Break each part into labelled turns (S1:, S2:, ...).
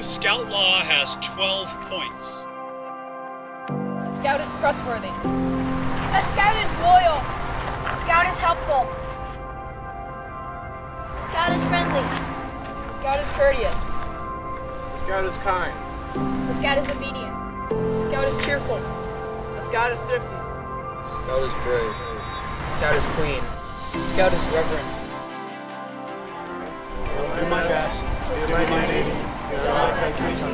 S1: The Scout Law has 12 points.
S2: A Scout is trustworthy.
S3: A Scout is loyal. A Scout is helpful. A Scout is friendly.
S2: A Scout is courteous.
S4: A Scout is kind.
S3: A Scout is obedient.
S2: A Scout is cheerful. A Scout is thrifty.
S4: A Scout is brave.
S5: A Scout is clean. A Scout is reverent.
S4: I will do my best to do my duty to our country's to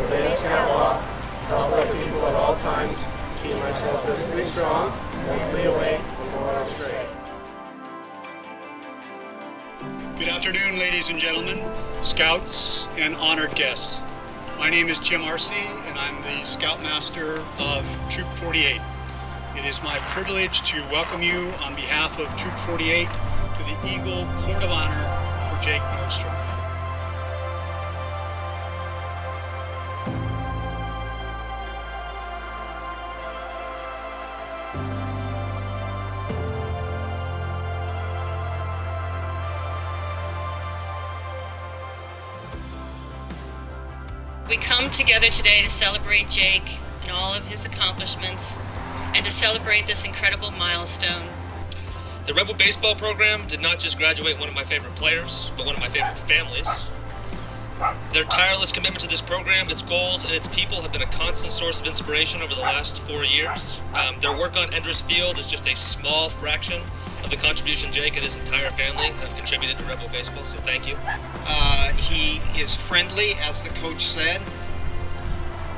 S4: obey the Scout Law, to help other people at all times, to keep myself physically strong, mentally awake, and morally straight.
S1: Good afternoon, ladies and gentlemen, Scouts and honored guests. My name is Jim Arce, and I'm the Scoutmaster of Troop 48. It is my privilege to welcome you on behalf of Troop 48 to the Eagle Court of Honor for Jake Nordstrom.
S6: We come together today to celebrate Jake and all of his accomplishments and to celebrate this incredible milestone.
S7: The Rebel baseball program did not just graduate one of my favorite players, but one of my favorite families. Their tireless commitment to this program, its goals, and its people have been a constant source of inspiration over the last 4 years. Their work on Endress Field is just a small fraction of the contribution Jake and his entire family have contributed to Rebel baseball, so thank you.
S8: He is friendly, as the coach said,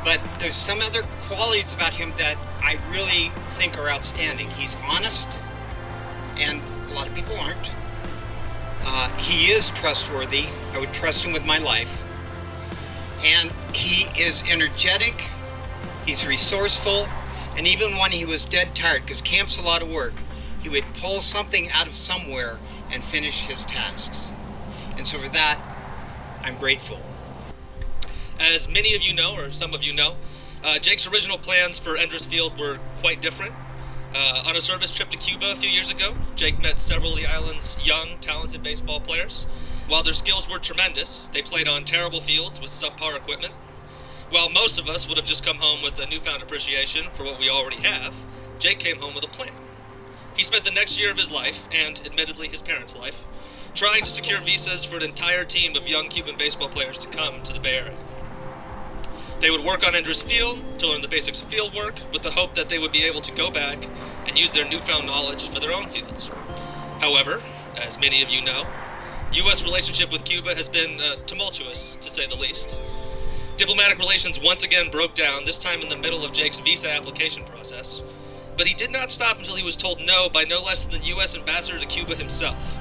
S8: but there's some other qualities about him that I really think are outstanding. He's honest, and a lot of people aren't. He is trustworthy. I would trust him with my life. And he is energetic, he's resourceful, and even when he was dead tired, because camp's a lot of work, he would pull something out of somewhere and finish his tasks. And so for that, I'm grateful.
S7: As many of you know, or some of you know, Jake's original plans for Endress Field were quite different. On a service trip to Cuba a few years ago, Jake met several of the island's young, talented baseball players. While their skills were tremendous, they played on terrible fields with subpar equipment. While most of us would have just come home with a newfound appreciation for what we already have, Jake came home with a plan. He spent the next year of his life, and admittedly his parents' life, trying to secure visas for an entire team of young Cuban baseball players to come to the Bay Area. They would work on Endress Field to learn the basics of field work with the hope that they would be able to go back and use their newfound knowledge for their own fields. However, as many of you know, U.S. relationship with Cuba has been tumultuous, to say the least. Diplomatic relations once again broke down, this time in the middle of Jake's visa application process. But he did not stop until he was told no by no less than the U.S. ambassador to Cuba himself.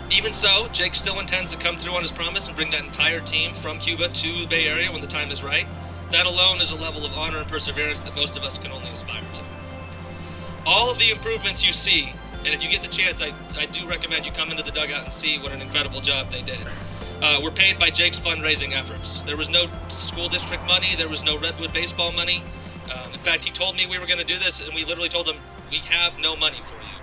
S7: Even so, Jake still intends to come through on his promise and bring that entire team from Cuba to the Bay Area when the time is right. That alone is a level of honor and perseverance that most of us can only aspire to. All of the improvements you see, and if you get the chance, I do recommend you come into the dugout and see what an incredible job they did, were paid by Jake's fundraising efforts. There was no school district money, there was no Redwood baseball money. In fact, he told me we were going to do this, and we literally told him, we have no money for you.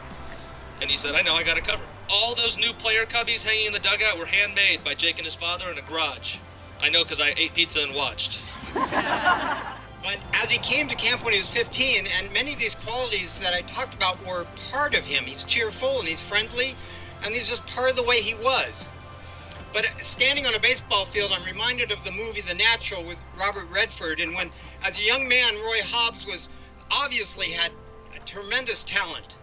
S7: And he said, I know, I got it covered. All those new player cubbies hanging in the dugout were handmade by Jake and his father in a garage. I know because I ate pizza and watched.
S8: But as he came to camp when he was 15, and many of these qualities that I talked about were part of him. He's cheerful and he's friendly, and these just part of the way he was. But standing on a baseball field, I'm reminded of the movie The Natural with Robert Redford, and when, as a young man, Roy Hobbs obviously had a tremendous talent.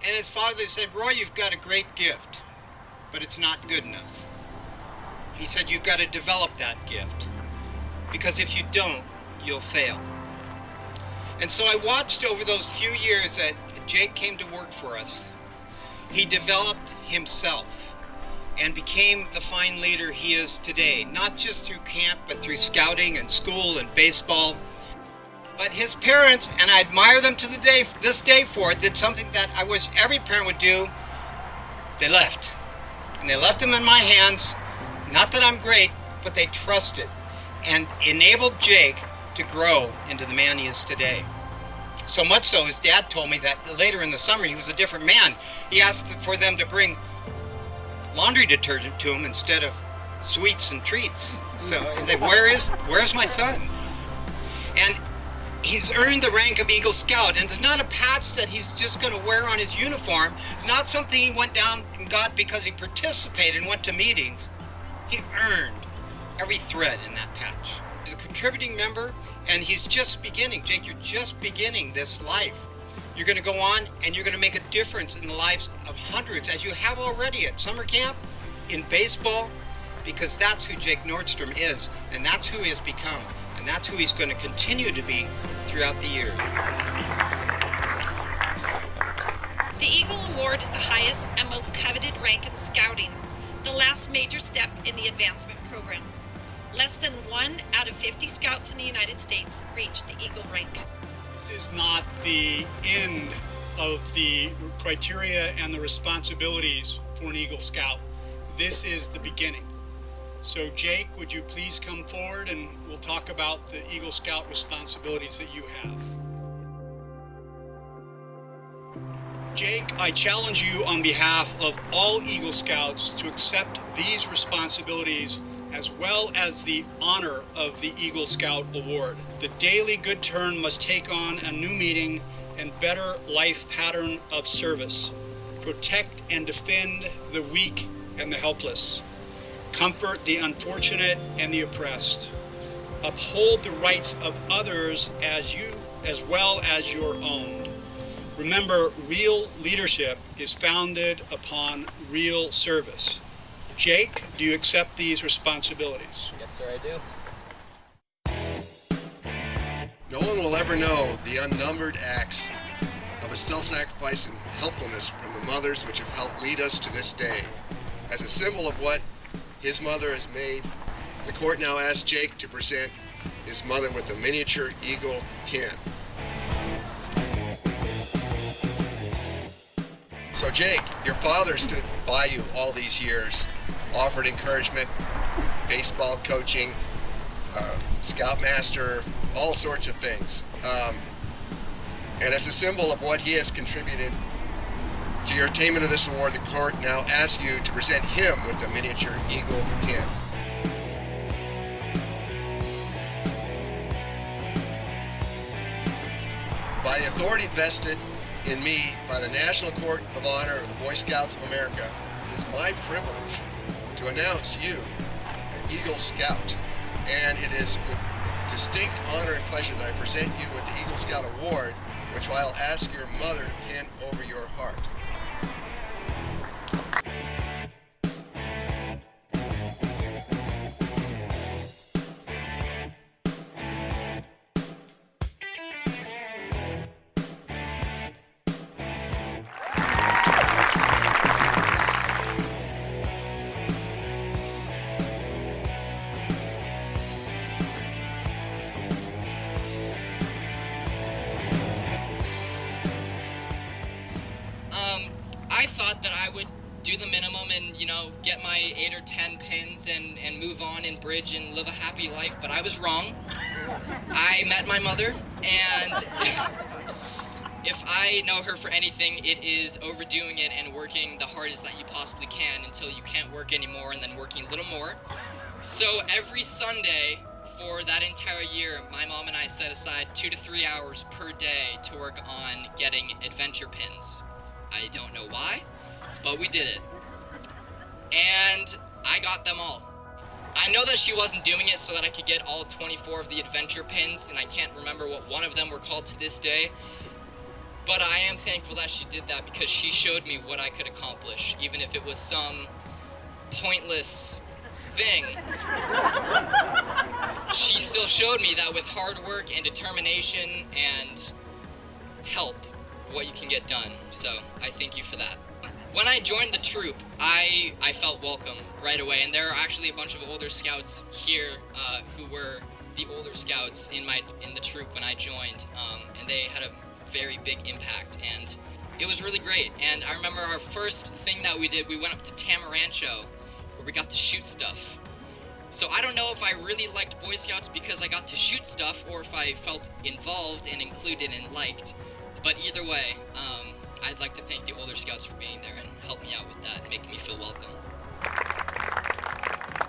S8: And his father said, Roy, you've got a great gift, but it's not good enough. He said, you've got to develop that gift, because if you don't, you'll fail. And so I watched over those few years that Jake came to work for us. He developed himself and became the fine leader he is today, not just through camp, but through scouting and school and baseball. But his parents, and I admire them to this day for it, did something that I wish every parent would do. They left. And they left him in my hands. Not that I'm great, but they trusted and enabled Jake to grow into the man he is today. So much so, his dad told me that later in the summer he was a different man. He asked for them to bring laundry detergent to him instead of sweets and treats. So where's my son? And he's earned the rank of Eagle Scout, and it's not a patch that he's just going to wear on his uniform. It's not something he went down and got because he participated and went to meetings. He earned every thread in that patch. He's a contributing member, and he's just beginning. Jake, you're just beginning this life. You're going to go on, and you're going to make a difference in the lives of hundreds, as you have already at summer camp, in baseball, because that's who Jake Nordstrom is, and that's who he has become, and that's who he's going to continue to be throughout the years.
S9: The Eagle Award is the highest and most coveted rank in scouting, the last major step in the advancement program. Less than 1 out of 50 scouts in the United States reach the Eagle rank.
S1: This is not the end of the criteria and the responsibilities for an Eagle Scout. This is the beginning. So Jake, would you please come forward and we'll talk about the Eagle Scout responsibilities that you have. Jake, I challenge you on behalf of all Eagle Scouts to accept these responsibilities as well as the honor of the Eagle Scout Award. The daily good turn must take on a new meaning and better life pattern of service. Protect and defend the weak and the helpless. Comfort the unfortunate and the oppressed. Uphold the rights of others as well as your own. Remember, real leadership is founded upon real service. Jake, do you accept these responsibilities?
S5: Yes, sir, I do.
S10: No one will ever know the unnumbered acts of a self-sacrifice and helpfulness from the mothers which have helped lead us to this day. As a symbol of what his mother has made, the court now asks Jake to present his mother with a miniature eagle pin. So Jake, your father stood by you all these years, offered encouragement, baseball coaching, scoutmaster, all sorts of things. And as a symbol of what he has contributed to your attainment of this award, the court now asks you to present him with a miniature eagle pin. By the authority vested in me by the National Court of Honor of the Boy Scouts of America, it is my privilege to announce you an Eagle Scout. And it is with distinct honor and pleasure that I present you with the Eagle Scout Award, which I'll ask your mother to pin over your heart.
S5: I thought that I would do the minimum and, get my 8 or 10 pins and move on in bridge and live a happy life, but I was wrong. I met my mother, and if I know her for anything, it is overdoing it and working the hardest that you possibly can until you can't work anymore and then working a little more. So every Sunday for that entire year, my mom and I set aside 2 to 3 hours per day to work on getting adventure pins. I don't know why, but we did it. And I got them all. I know that she wasn't doing it so that I could get all 24 of the adventure pins, and I can't remember what one of them were called to this day. But I am thankful that she did that because she showed me what I could accomplish, even if it was some pointless thing. She still showed me that with hard work and determination and help, what you can get done. So I thank you for that. When I joined the troop, I felt welcome right away, and there are actually a bunch of older scouts here who were the older scouts in the troop when I joined, and they had a very big impact, and it was really great. And I remember our first thing that we did, we went up to Tamarancho, where we got to shoot stuff. So I don't know if I really liked Boy Scouts because I got to shoot stuff, or if I felt involved and included and liked. But either way, I'd like to thank the older scouts for being there and helping me out with that, making me feel welcome.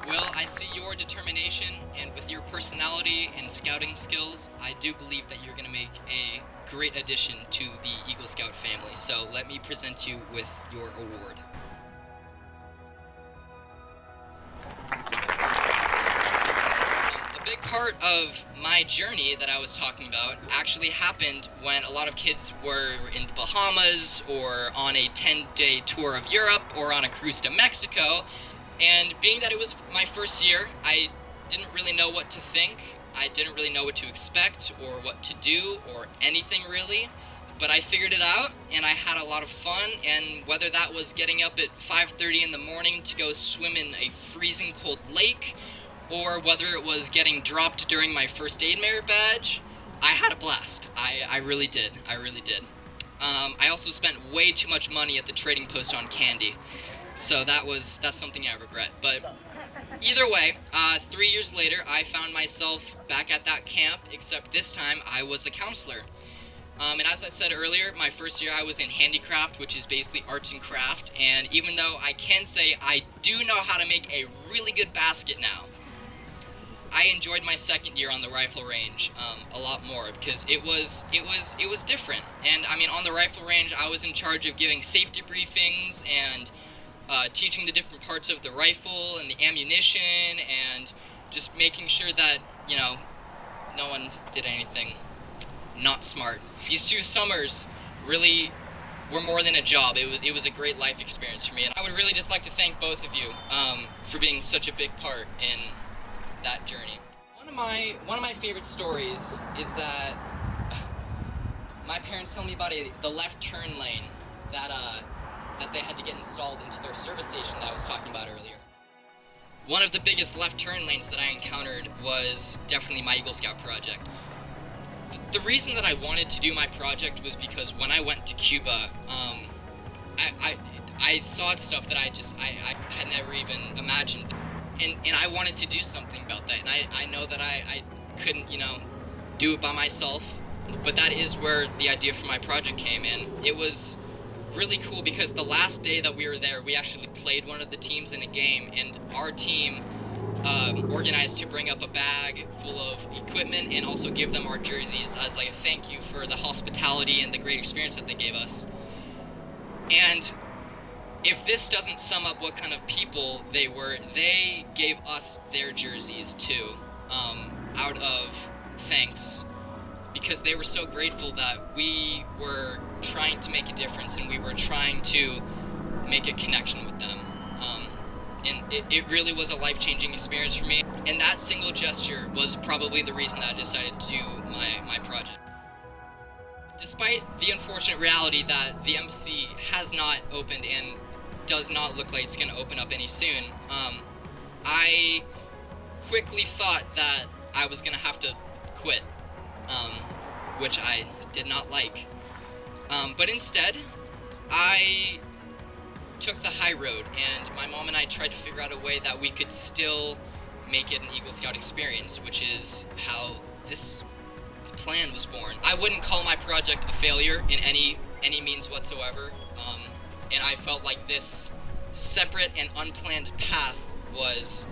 S5: Well, I see your determination, and with your personality and scouting skills, I do believe that you're going to make a great addition to the Eagle Scout family. So let me present you with your award. A big part of my journey that I was talking about actually happened when a lot of kids were in the Bahamas or on a 10-day tour of Europe or on a cruise to Mexico. And being that it was my first year, I didn't really know what to think. I didn't really know what to expect or what to do or anything really. But I figured it out, and I had a lot of fun, and whether that was getting up at 5:30 in the morning to go swim in a freezing cold lake, or whether it was getting dropped during my first aid merit badge, I had a blast. I really did. I really did. I also spent way too much money at the trading post on candy. So that's something I regret. But either way, 3 years later, I found myself back at that camp, except this time I was a counselor. And as I said earlier, my first year I was in handicraft, which is basically arts and craft. And even though I can say I do know how to make a really good basket now, I enjoyed my second year on the rifle range a lot more because it was different. And I mean, on the rifle range, I was in charge of giving safety briefings and teaching the different parts of the rifle and the ammunition, and just making sure that, you know, no one did anything not smart. These 2 summers really were more than a job. It was a great life experience for me, and I would really just like to thank both of you for being such a big part in that journey. One of my favorite stories is that my parents told me about the left turn lane that they had to get installed into their service station that I was talking about earlier. One of the biggest left turn lanes that I encountered was definitely my Eagle Scout project. The reason that I wanted to do my project was because when I went to Cuba, I saw stuff that I had never even imagined, and I wanted to do something about that. And I know that I couldn't, do it by myself, but that is where the idea for my project came in. It was really cool because the last day that we were there, we actually played one of the teams in a game, and our team organized to bring up a bag full of equipment and also give them our jerseys as like a thank you for the hospitality and the great experience that they gave us. And if this doesn't sum up what kind of people they were, they gave us their jerseys too, out of thanks, because they were so grateful that we were trying to make a difference and we were trying to make a connection with them. And it really was a life-changing experience for me. And that single gesture was probably the reason that I decided to do my project. Despite the unfortunate reality that the embassy has not opened and does not look like it's going to open up any soon, I quickly thought that I was going to have to quit, which I did not like. But instead, I took the high road, and my mom and I tried to figure out a way that we could still make it an Eagle Scout experience, which is how this plan was born. I wouldn't call my project a failure in any means whatsoever, and I felt like this separate and unplanned path was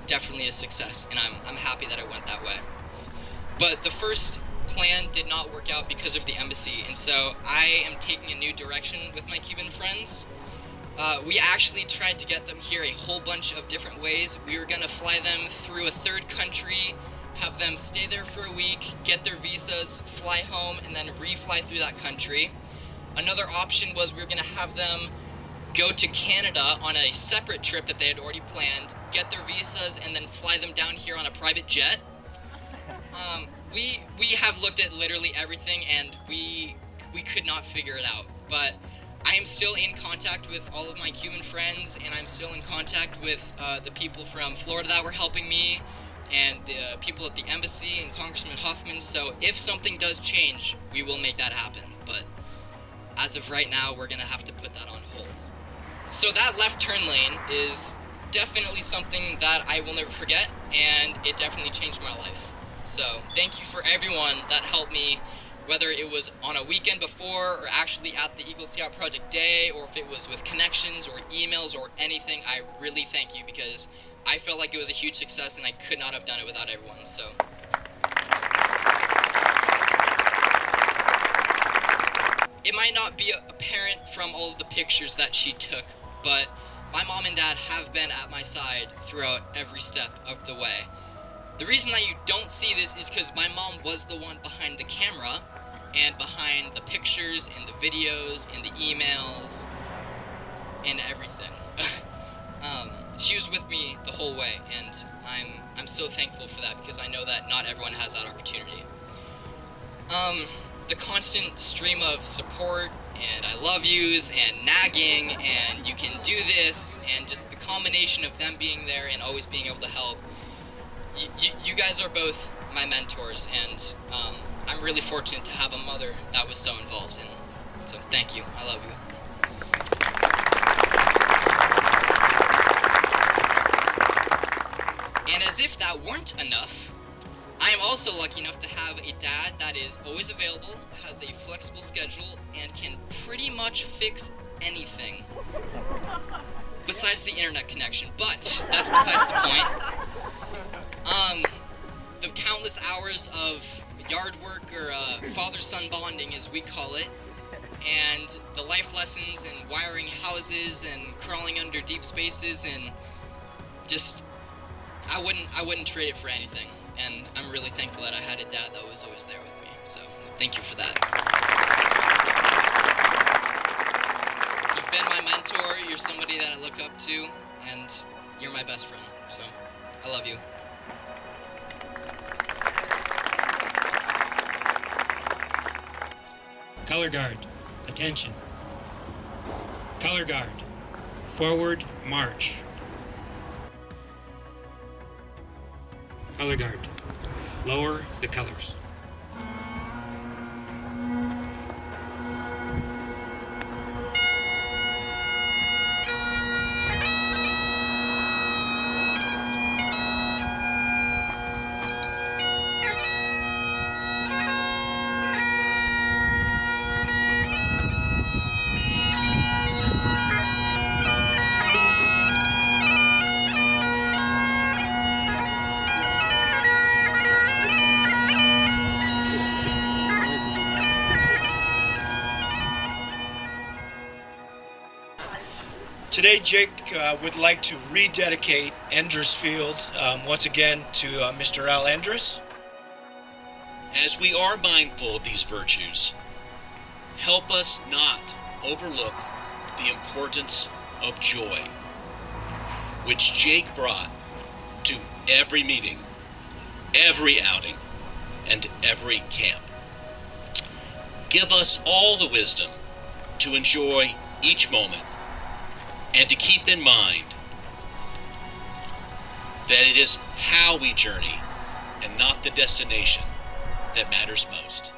S5: definitely a success, and I'm happy that it went that way. But the first plan did not work out because of the embassy, and so I am taking a new direction with my Cuban friends. We actually tried to get them here a whole bunch of different ways. We were going to fly them through a third country, have them stay there for a week, get their visas, fly home, and then re-fly through that country. Another option was we were going to have them go to Canada on a separate trip that they had already planned, get their visas, and then fly them down here on a private jet. We have looked at literally everything, and we could not figure it out. But I am still in contact with all of my Cuban friends, and I'm still in contact with the people from Florida that were helping me, and the people at the embassy and Congressman Huffman. So if something does change, we will make that happen. But as of right now, we're going to have to put that on hold. So that left turn lane is definitely something that I will never forget, and it definitely changed my life. So thank you for everyone that helped me whether it was on a weekend before or actually at the Eagle Scout Project Day, or if it was with connections or emails or anything, I really thank you, because I felt like it was a huge success and I could not have done it without everyone. So it might not be apparent from all of the pictures that she took, but my mom and dad have been at my side throughout every step of the way. The reason that you don't see this is because my mom was the one behind the camera and behind the pictures and the videos and the emails and everything. She was with me the whole way, and I'm so thankful for that, because I know that not everyone has that opportunity. The constant stream of support and I love yous and nagging and you can do this, and just the combination of them being there and always being able to help. You guys are both my mentors, and I'm really fortunate to have a mother that was so involved in. So thank you. I love you. And as if that weren't enough, I am also lucky enough to have a dad that is always available, has a flexible schedule, and can pretty much fix anything. Besides the internet connection, but that's besides the point. The countless hours of yard work, or father-son bonding as we call it, and the life lessons and wiring houses and crawling under deep spaces, and just I wouldn't trade it for anything. And I'm really thankful that I had a dad that was always there with me. So thank you for that. You've been my mentor, you're somebody that I look up to, and you're my best friend. So I love you.
S11: Color guard, attention. Color guard, forward march. Color guard, lower the colors.
S12: Today, Jake would like to rededicate Enders Field once again to Mr. Al Enders.
S13: As we are mindful of these virtues, help us not overlook the importance of joy, which Jake brought to every meeting, every outing, and every camp. Give us all the wisdom to enjoy each moment, and to keep in mind that it is how we journey and not the destination that matters most.